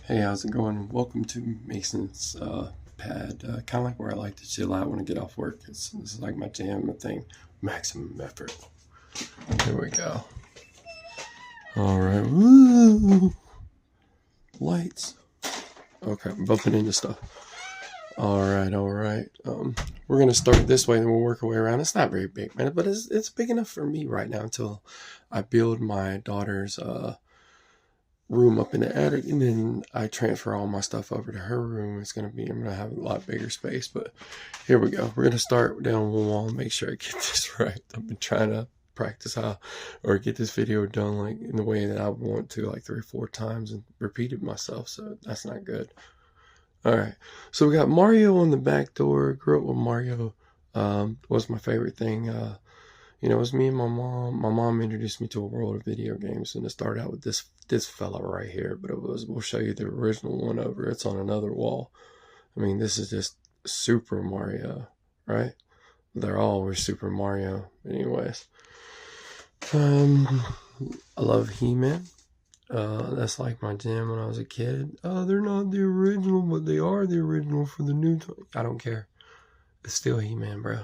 Hey, how's it going? Welcome to Mason's pad. Kind of like where I like to chill out when I get off work. This is like my jam, my thing. Maximum effort. Here we go. All right. Woo! Lights. Okay, I'm bumping into stuff. All right, all right. We're gonna start this way, and we'll work our way around. It's not very big, man, but it's big enough for me right now until I build my daughter's room up in the attic, and then I transfer all my stuff over to her room. I'm gonna have a lot bigger space. But here we go. We're gonna start down one wall and make sure I get this right. I've been trying to practice how or get this video done like in the way that I want to, like 3 or 4 times, and repeated myself, so that's not good. All right, so we got Mario on the back door. Grew up with Mario. Was my favorite thing. It was me and my mom. My mom introduced me to a world of video games, and it started out with this fella right here. But we'll show you the original one over. It's on another wall. I mean, this is just Super Mario, right? They're all Super Mario, anyways. I love He-Man. That's like my jam when I was a kid. They're not the original, but they are the original for the new. I don't care. It's still He-Man, bro.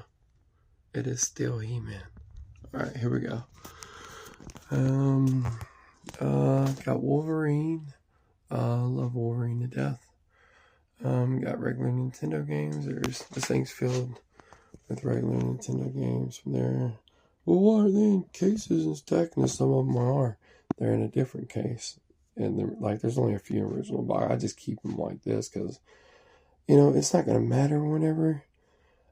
It is still He-Man. All right, here we go. Got Wolverine. Love Wolverine to death. Got regular Nintendo games. This thing's filled with regular Nintendo games from there. Well, why are they in cases and stacking? And some of them are. They're in a different case, and there's only a few original. But I just keep them like this because, it's not gonna matter whenever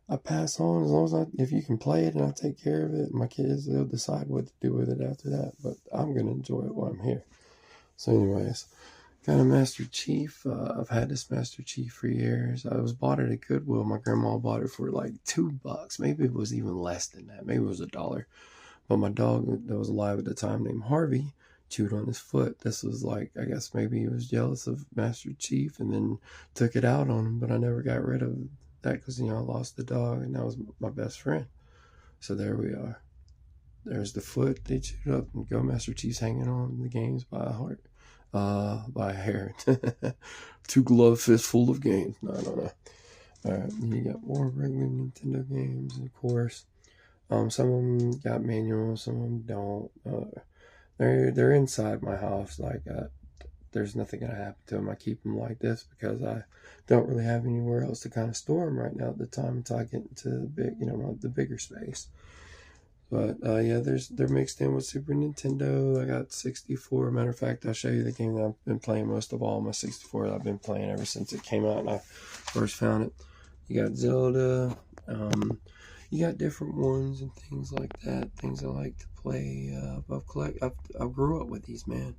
I pass on, as long as if you can play it and I take care of it, my kids, they'll decide what to do with it after that. But I'm going to enjoy it while I'm here. So anyways, got a Master Chief. I've had this Master Chief for years. I was bought it at Goodwill. My grandma bought it for like $2. Maybe it was even less than that. Maybe it was $1. But my dog that was alive at the time named Harvey chewed on his foot. This was like, I guess maybe he was jealous of Master Chief and then took it out on him. But I never got rid of that because I lost the dog, and that was my best friend. So there we are. There's the foot they chewed up, and go Master Chief's hanging on the games by a heart, by a hair. 2 glove fists full of games. No, I don't know. All right, you got more regular Nintendo games, of course. Some of them got manuals, some of them don't. They're inside my house. There's nothing gonna happen to them. I keep them like this because I don't really have anywhere else to kind of store them right now at the time until I get into the bigger space. But yeah, they're mixed in with Super Nintendo. I got 64. Matter of fact, I'll show you the game that I've been playing most of all. My 64 that I've been playing ever since it came out and I first found it. You got Zelda. You got different ones and things like that. Things I like to play. I grew up with these, man.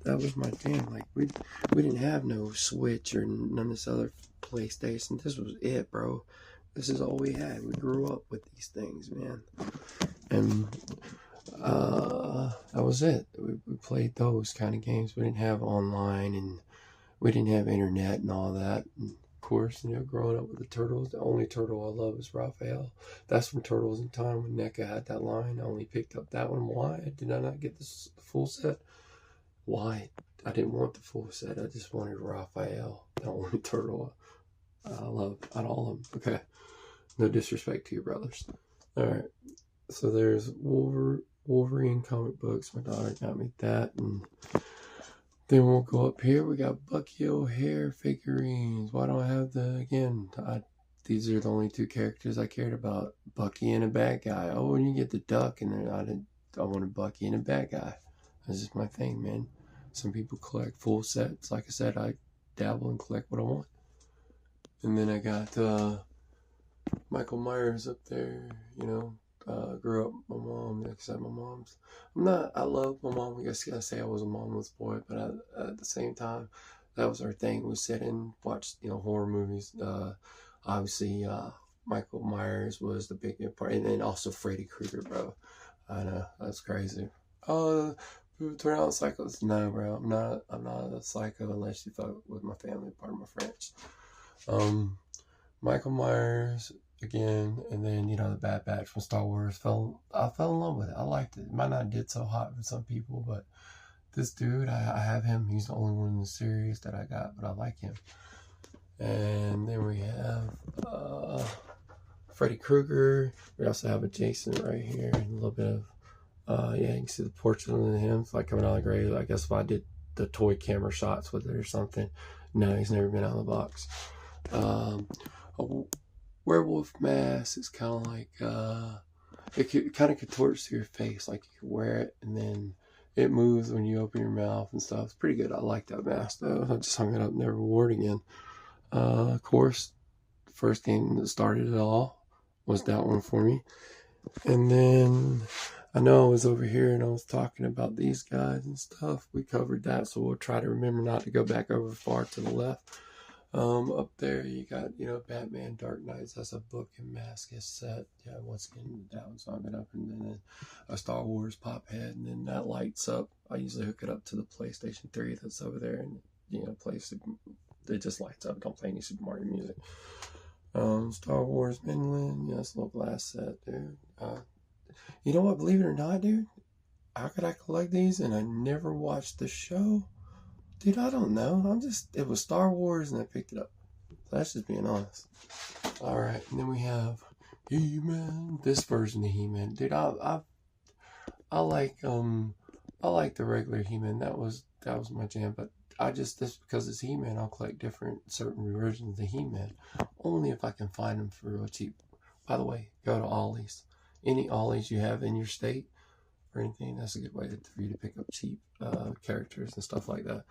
That was my jam. Like we didn't have no Switch or none of this other PlayStation. This was it, bro. This is all we had. We grew up with these things, man. And that was it. We played those kind of games. We didn't have online, and we didn't have internet and all that. And of course, growing up with the Turtles, the only turtle I love is Raphael. That's from Turtles in Time when NECA had that line. I only picked up that one. Why did I not get the full set? Why? I didn't want the full set. I just wanted Raphael, the only turtle I love out of all of them. Okay. No disrespect to your brothers. Alright. So there's Wolverine comic books. My daughter got me that. And then we'll go up here. We got Bucky O'Hare figurines. Why don't I have these are the only 2 characters I cared about. Bucky and a bad guy. Oh, and you get the duck, and then I wanted Bucky and a bad guy. That's just my thing, man. Some people collect full sets. Like I said, I dabble and collect what I want. And then I got Michael Myers up there. Grew up with my mom. Like I said, I love my mom. I guess I say I was a mama's boy, but at the same time, that was our thing. We sit and watch, horror movies. Obviously, Michael Myers was the big part. And then also Freddy Krueger, bro. I know, that's crazy. Turn out psychos. No, bro, I'm not a psycho unless you fuck with my family, part of my French. Michael Myers again, and then the Bad Batch from Star Wars. I fell in love with it. I liked it. It might not did so hot for some people, but this dude, I have him. He's the only one in the series that I got, but I like him. And then we have Freddy Krueger. We also have a Jason right here, and a little bit of yeah, you can see the portrait of him. It's like coming out of the grave. I guess if I did the toy camera shots with it or something. No, he's never been out of the box. A werewolf mask is kind of like it kind of contorts to your face, like you can wear it and then it moves when you open your mouth and stuff. It's pretty good. I like that mask though. I just hung it up, never wore it again. Of course, the first game that started it all was that one for me. And then I know I was over here and I was talking about these guys and stuff. We covered that, so we'll try to remember not to go back over far to the left. Up there you got, Batman Dark Knights. That's a book and mask set. Yeah, once again, that one's hung it up. And then a Star Wars pop head, and then that lights up. I usually hook it up to the PlayStation 3 that's over there, and it just lights up. Don't play any Super Mario music. Star Wars Midland. Yeah, it's a little glass set, dude. You know what? Believe it or not, dude, how could I collect these and I never watched the show? Dude, I don't know. It was Star Wars and I picked it up. So that's just being honest. Alright, and then we have He-Man. This version of He-Man. Dude, I like the regular He-Man. That was my jam, but just because it's He-Man, I'll collect certain versions of He-Man. Only if I can find them for real cheap. By the way, go to Ollie's. Any Ollie's you have in your state or anything, that's a good way for you to pick up cheap characters and stuff like that.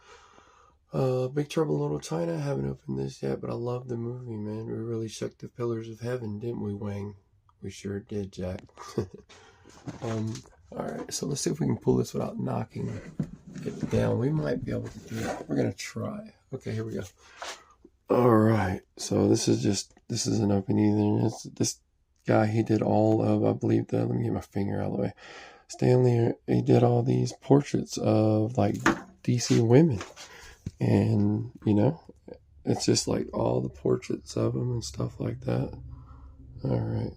Big Trouble in Little China. I haven't opened this yet, but I love the movie, man. We really shook the pillars of heaven, didn't we, Wang? We sure did, Jack. Alright, so let's see if we can pull this without knocking it down. We might be able to do it. We're going to try. Okay, here we go. Alright, so this isn't open either. This guy, he did all of, I believe let me get my finger out of the way. Stanley, he did all these portraits of like DC women. And, it's just like all the portraits of them and stuff like that. Alright.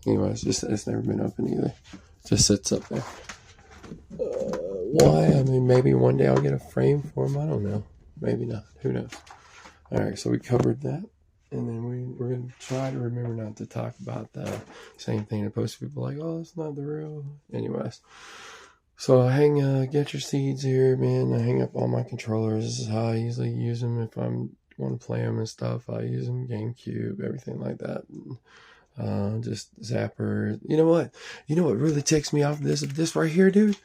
Anyways, it's never been open either. It just sits up there. Why? I mean, maybe one day I'll get a frame for them. I don't know. Maybe not. Who knows? Alright, so we covered that. And then we're going to try to remember not to talk about the same thing. And post people like, oh, it's not the real. Anyways. So I get your seeds here, man. I hang up all my controllers. This is how I usually use them if I want to play them and stuff. I use them GameCube, everything like that. And, just Zapper. You know what? Really takes me off this right here, dude?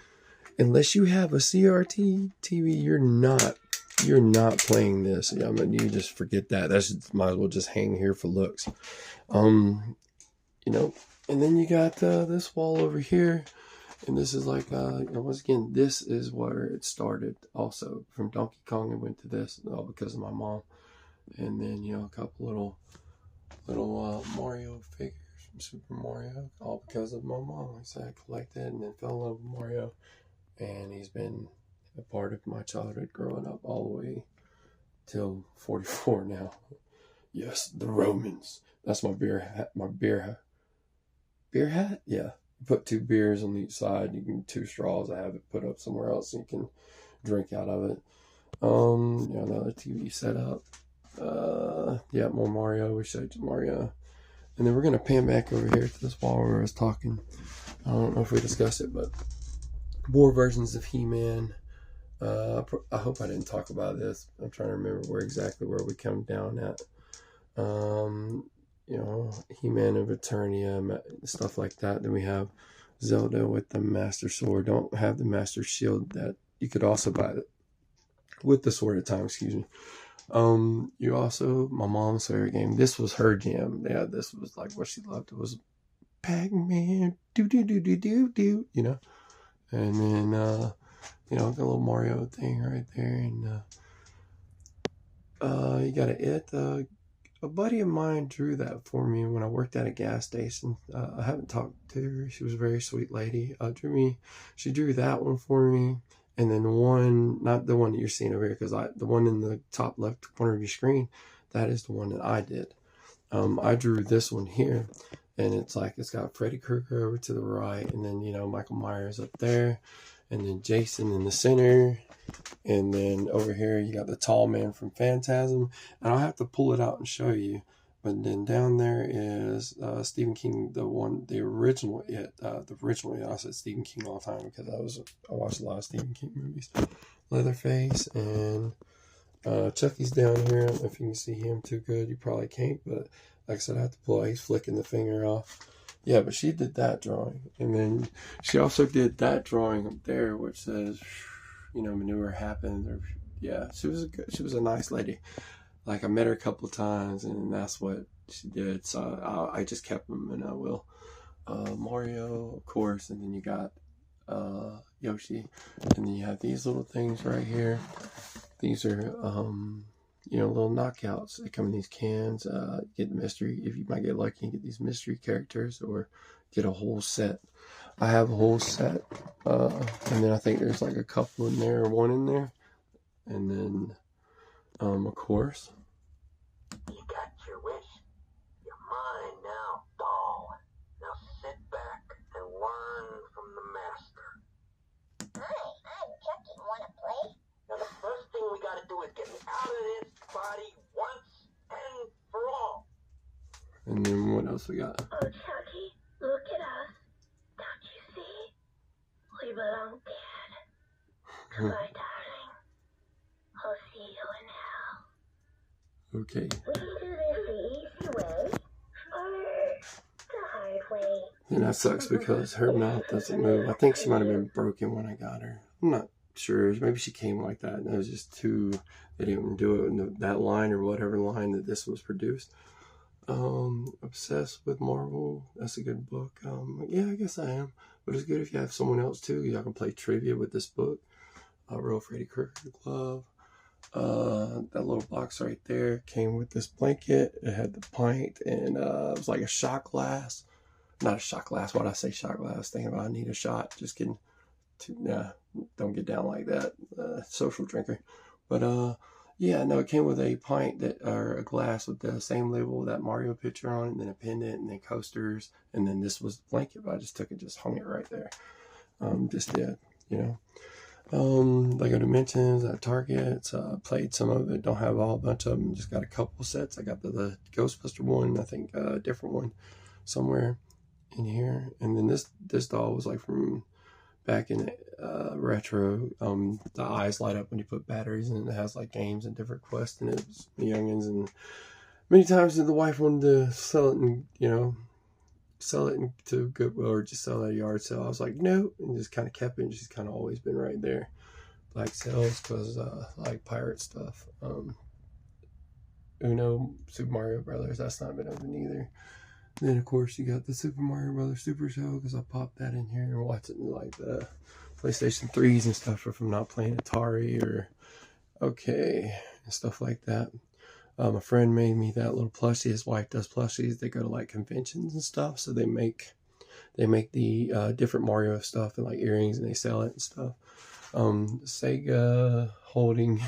Unless you have a CRT TV, you're not playing this. I mean, you just forget that. Might as well just hang here for looks. And then you got this wall over here. And this is like, once again, this is where it started also. From Donkey Kong, I went to this, all because of my mom. And then, a couple little Mario figures from Super Mario, all because of my mom. Like I said, I collected and then fell in love with Mario. And he's been a part of my childhood growing up all the way till 44 now. Yes, the Romans. That's my beer hat. Beer hat? Yeah. Put 2 beers on each side. You can 2 straws. I have it put up somewhere else so you can drink out of it. Another TV setup. More Mario. We showed you Mario. And then we're gonna pan back over here to this wall where I was talking. I don't know if we discussed it, but more versions of He-Man. I hope I didn't talk about this. I'm trying to remember where we come down at. He-Man of Eternia, stuff like that. Then we have Zelda with the Master Sword. Don't have the Master Shield that you could also buy it with the Sword of Time, excuse me. You also, my mom's favorite game, this was her jam. Yeah, this was like what she loved. It was Pac-Man, do. And then, the little Mario thing right there. And, you got a buddy of mine drew that for me when I worked at a gas station. I haven't talked to her. She was a very sweet lady. She drew that one for me. And then not the one that you're seeing over here, because the one in the top left corner of your screen, that is the one that I did. I drew this one here, and it's got Freddy Krueger over to the right, and then, Michael Myers up there, and then Jason in the center, And then over here, you got the tall man from Phantasm. And I'll have to pull it out and show you. But then down there is Stephen King, the original It. The original It. I said Stephen King all the time because I watched a lot of Stephen King movies. Leatherface and Chucky's down here. I don't know if you can see him too good. You probably can't, but like I said, I have to pull out. He's flicking the finger off. Yeah, but she did that drawing. And then she also did that drawing up there, which says, manure happened. Or yeah, she was a nice lady. Like, I met her a couple of times, and that's what she did. So I just kept them, and I will. Mario, of course, and then you got Yoshi, and then you have these little things right here. These are little knockouts. They come in these cans. Get mystery. If you might get lucky and get these mystery characters, or get a whole set. I have a whole set, and then I think there's like a couple in there, or one in there, and then of course. You got your wish. You're mine now, doll. Now sit back and learn from the master. Hi, I'm Chucky. Wanna play? Now the first thing we gotta do is get me out of this body once and for all. And then what else we got? Oh, Chucky, look at us. Don't you see? We belong dead. Goodbye, darling. I'll see you in hell. Okay. We can do this the easy way or the hard way. And that sucks because her mouth doesn't move. I think she might have been broken when I got her. I'm not sure. Maybe she came like that, and it was just they didn't do it in that line or whatever line that this was produced. Obsessed with Marvel. That's a good book. Yeah, I guess I am. But it's good if you have someone else too. Y'all can play trivia with this book. Real Freddy Krueger glove. That little box right there came with this blanket. It had the pint, and it was like a shot glass. Not a shot glass. Why'd I say shot glass? Thinking about I need a shot. Just kidding. Don't get down like that. Social drinker. But yeah, no, it came with a pint or a glass with the same label with that Mario picture on it, and then a pendant, and then coasters, and then this was the blanket. But I just took it, just hung it right there. Just did, Lego Dimensions at Target. Played some of it. Don't have a bunch of them. Just got a couple sets. I got the Ghostbuster one. I think a different one somewhere in here. And then this doll was like from back in retro. The eyes light up when you put batteries in it. It has like games and different quests in it. It's the youngins, and many times the wife wanted to sell it and sell it to Goodwill or just sell it at a yard sale. I was like, no, and just kind of kept it. And she's kind of always been right there. Black sales because like pirate stuff. Uno, Super Mario Brothers. That's not been open either. Then of course you got the Super Mario Brothers Super Show because I popped that in here and watched it in like the PlayStation 3s and stuff if I'm not playing Atari or and stuff like that. A friend made me that little plushie. His wife does plushies. They go to like conventions and stuff, so they make the different Mario stuff and like earrings, and they sell it and stuff. Sega holding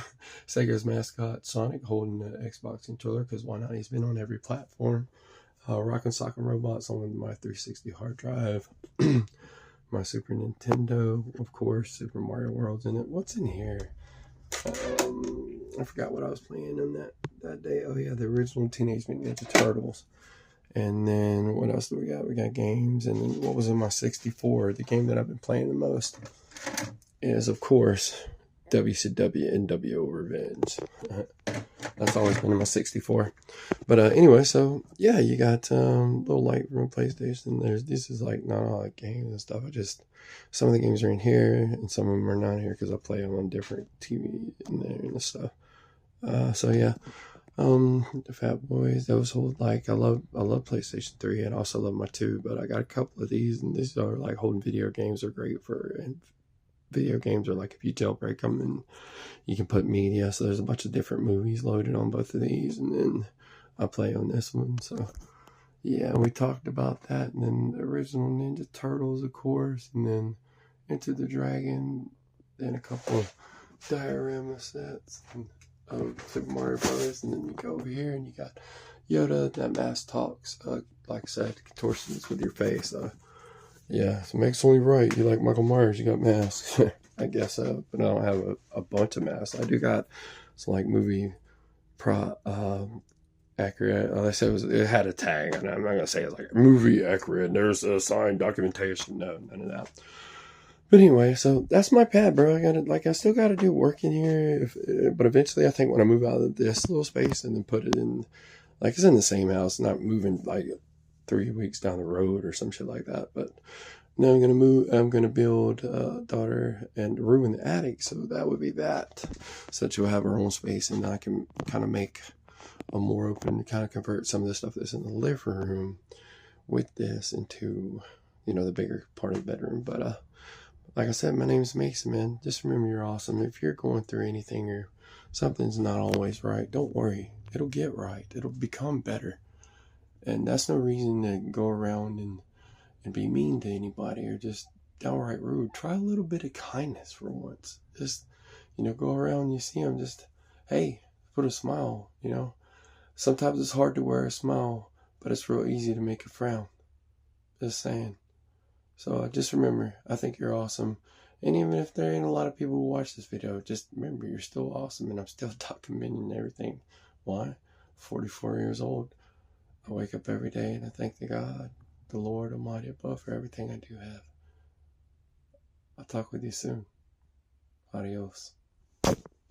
Sega's mascot Sonic holding the Xbox controller because why not? He's been on every platform. Rockin' Sock'em Robots on my 360 hard drive. My Super Nintendo, of course. Super Mario World's in it. What's in here? I forgot what I was playing on that day. Oh yeah, the original Teenage Mutant Ninja Turtles. And then what else do we got? We got games. And then what was in my 64? The game that I've been playing the most is, of course, WCW NWO Revenge. That's always been in my 64. But anyway, so yeah, you got little light room PlayStation. This is like not all like games and stuff. Some of the games are in here and some of them are not here because I play them on different TV in there and stuff. So yeah, the Fat Boys. Those hold like I love PlayStation 3 and also love my 2. But I got a couple of these, and these are like holding video games. Are great for. And video games are like if you jailbreak them and you can put media, so there's a bunch of different movies loaded on both of these, and then I play on this one. So yeah, we talked about that, and then the original Ninja Turtles, of course, and then Enter the Dragon, then a couple of diorama sets of Super Mario Brothers, and then you go over here and you got Yoda. That mask talks, like I said, contortions with your face. Yeah, so makes only right. You like Michael Myers, you got masks. I guess so, but I don't have a bunch of masks. I do got some like movie accurate. They said it had a tag, and I'm not gonna say it's like movie accurate. There's a signed documentation. No, none of that. But anyway, so that's my pad, bro. I still gotta do work in here, but eventually, I think when I move out of this little space and then put it in, like it's in the same house, not moving like 3 weeks down the road or some shit like that. But no, I'm gonna move. I'm gonna build a daughter and a room in the attic, so that would be that. So that she'll have her own space, and I can kind of make a more open, kind of convert some of the stuff that's in the living room with this into, the bigger part of the bedroom. But like I said, my name's Mason, man. Just remember you're awesome. If you're going through anything or something's not always right, don't worry. It'll get right. It'll become better. And that's no reason to go around and be mean to anybody or just downright rude. Try a little bit of kindness for once. Just, go around and you see them, just, hey, put a smile, Sometimes it's hard to wear a smile, but it's real easy to make a frown. Just saying. So just remember, I think you're awesome. And even if there ain't a lot of people who watch this video, just remember you're still awesome, and I'm still documenting everything. Why? 44 years old. I wake up every day and I thank the God, the Lord Almighty above, for everything I do have. I'll talk with you soon. Adios.